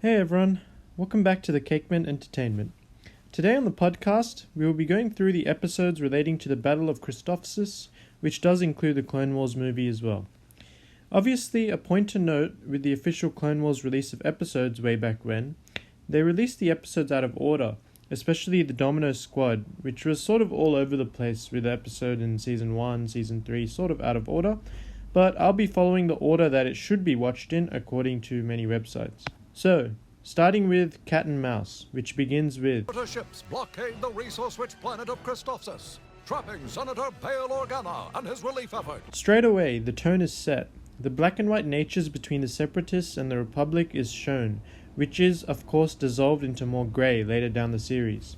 Hey everyone, welcome back to the Cakemen Entertainment. Today on the podcast, we will be going through the episodes relating to the Battle of Christophsis, which does include the Clone Wars movie as well. Obviously, a point to note with the official Clone Wars release of episodes way back when, they released the episodes out of order, especially the Domino Squad, which was sort of all over the place with the episode in Season 1, Season 3, sort of out of order, but I'll be following the order that it should be watched in according to many websites. So, starting with Cat and Mouse, which begins with Ships blockade the resource-rich planet of Christophsis, trapping Senator Bail Organa and his relief effort. Straight away, the tone is set. The black and white natures between the Separatists and the Republic is shown, which is, of course, dissolved into more grey later down the series.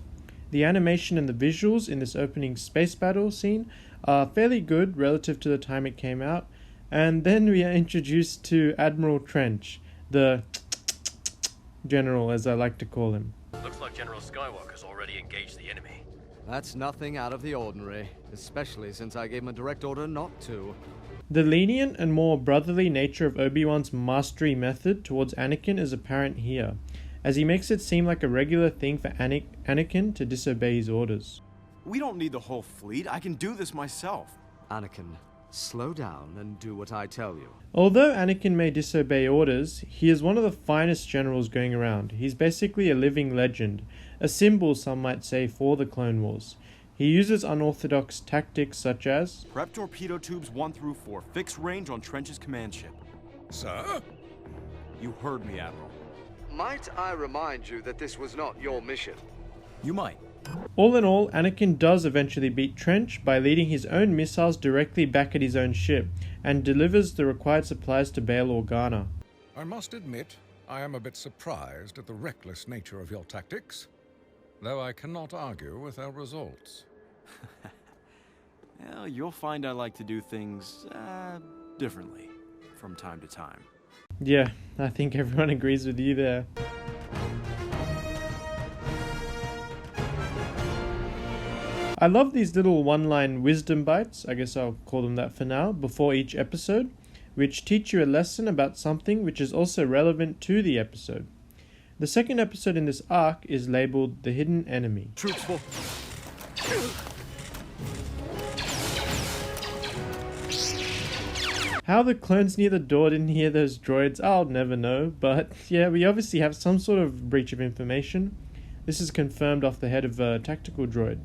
The animation and the visuals in this opening space battle scene are fairly good relative to the time it came out, and then we are introduced to Admiral Trench, the General, as I like to call him. Looks like General Skywalker's already engaged the enemy. That's nothing out of the ordinary, especially since I gave him a direct order not to. The lenient and more brotherly nature of Obi-Wan's mastery method towards Anakin is apparent here, as he makes it seem like a regular thing for Anakin to disobey his orders. We don't need the whole fleet. I can do this myself. Anakin, slow down and do what I tell you. Although Anakin may disobey orders, he is one of the finest generals going around. He's basically a living legend, a symbol, some might say, for the Clone Wars. He uses unorthodox tactics such as Prep torpedo tubes 1 through 4, fixed range on Trench's command ship. Sir? You heard me, Admiral. Might I remind you that this was not your mission? You might. All in all, Anakin does eventually beat Trench by leading his own missiles directly back at his own ship, and delivers the required supplies to Bail Organa. I must admit, I am a bit surprised at the reckless nature of your tactics, though I cannot argue with our results. Well, you'll find I like to do things, differently from time to time. Yeah, I think everyone agrees with you there. I love these little one-line wisdom bites, I guess I'll call them that for now, before each episode, which teach you a lesson about something which is also relevant to the episode. The second episode in this arc is labeled The Hidden Enemy. Troops will... How the clones near the door didn't hear those droids, I'll never know, but yeah, we obviously have some sort of breach of information. This is confirmed off the head of a tactical droid.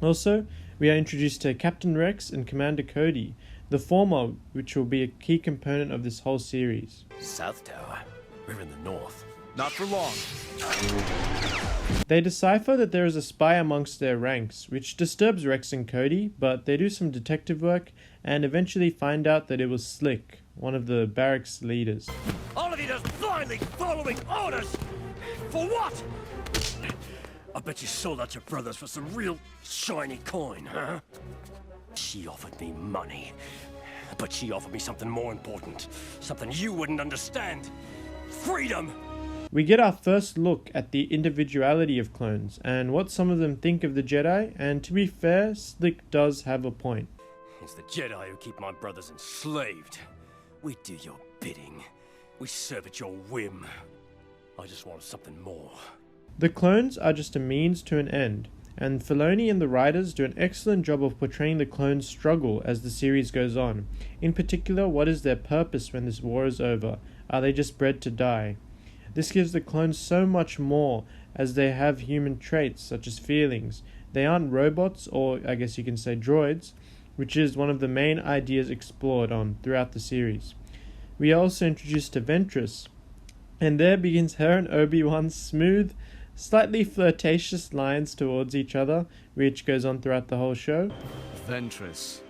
Also, we are introduced to Captain Rex and Commander Cody, the former, which will be a key component of this whole series. South Tower. We're in the north. Not for long. They decipher that there is a spy amongst their ranks, which disturbs Rex and Cody, but they do some detective work and eventually find out that it was Slick, one of the barracks leaders. All of you just blindly following orders! For what? I bet you sold out your brothers for some real shiny coin, huh? She offered me money, but she offered me something more important. Something you wouldn't understand. Freedom! We get our first look at the individuality of clones and what some of them think of the Jedi, and to be fair, Slick does have a point. It's the Jedi who keep my brothers enslaved. We do your bidding. We serve at your whim. I just want something more. The clones are just a means to an end, and Filoni and the writers do an excellent job of portraying the clones' struggle as the series goes on. In particular, what is their purpose when this war is over? Are they just bred to die? This gives the clones so much more, as they have human traits such as feelings. They aren't robots, or I guess you can say droids, which is one of the main ideas explored on throughout the series. We are also introduced to Ventress, and there begins her and Obi-Wan's smooth, slightly flirtatious lines towards each other, which goes on throughout the whole show. Ventress.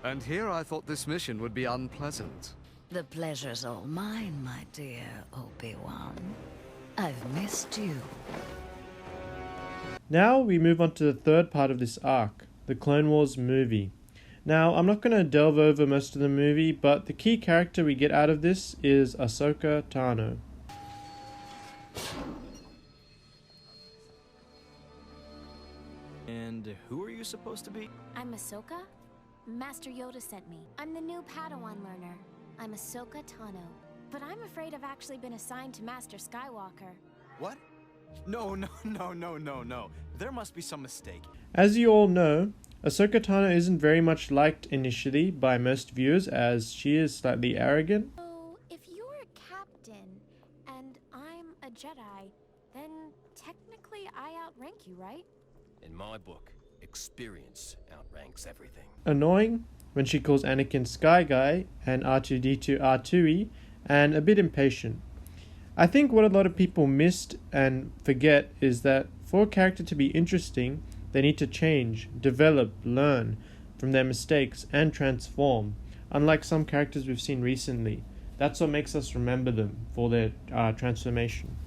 And here I thought this mission would be unpleasant. The pleasure's all mine, my dear Obi-Wan. I've missed you. Now we move on to the third part of this arc, the Clone Wars movie. Now, I'm not going to delve over most of the movie, but the key character we get out of this is Ahsoka Tano. And who are you supposed to be? I'm Ahsoka. Master Yoda sent me. I'm the new Padawan learner. I'm Ahsoka Tano. but I'm afraid I've actually been assigned to Master Skywalker. What? No. There must be some mistake. As you all know, Ahsoka Tano isn't very much liked initially by most viewers as she is slightly arrogant. So, if you're a captain and I'm a Jedi, then technically I outrank you, right? In my book, experience outranks everything. Annoying when she calls Anakin Sky Guy and R2-D2 R2E, and a bit impatient. I think what a lot of people missed and forget is that for a character to be interesting, they need to change, develop, learn from their mistakes, and transform, unlike some characters we've seen recently. That's what makes us remember them for their transformation.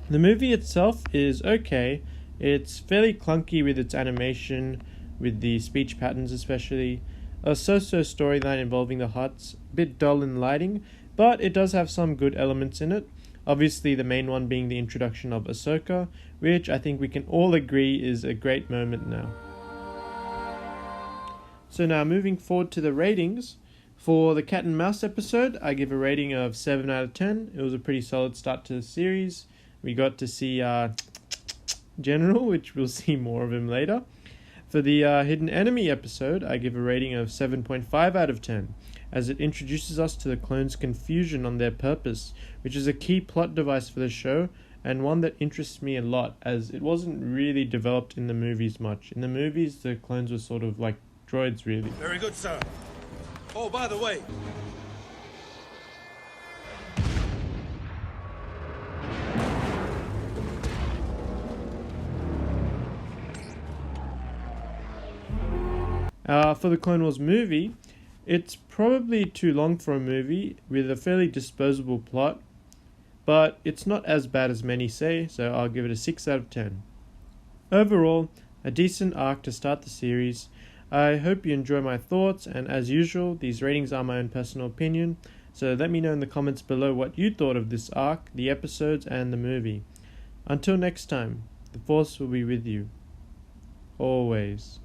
The movie itself is okay. It's fairly clunky with its animation, with the speech patterns especially. A so-so storyline involving the Hutts, a bit dull in lighting, but it does have some good elements in it. Obviously the main one being the introduction of Ahsoka, which I think we can all agree is a great moment now. So now moving forward to the ratings. For the Cat and Mouse episode, I give a rating of 7 out of 10. It was a pretty solid start to the series. We got to see General, which we'll see more of him later. For the Hidden Enemy episode, I give a rating of 7.5 out of 10, as it introduces us to the clones' confusion on their purpose, which is a key plot device for the show, and one that interests me a lot, as it wasn't really developed in the movies much. In the movies, the clones were sort of like droids, really. Very good, sir. Oh, by the way, For the Clone Wars movie, it's probably too long for a movie with a fairly disposable plot, but it's not as bad as many say, so I'll give it a 6 out of 10. Overall, a decent arc to start the series. I hope you enjoy my thoughts, and as usual, these ratings are my own personal opinion, so let me know in the comments below what you thought of this arc, the episodes, and the movie. Until next time, the Force will be with you. Always.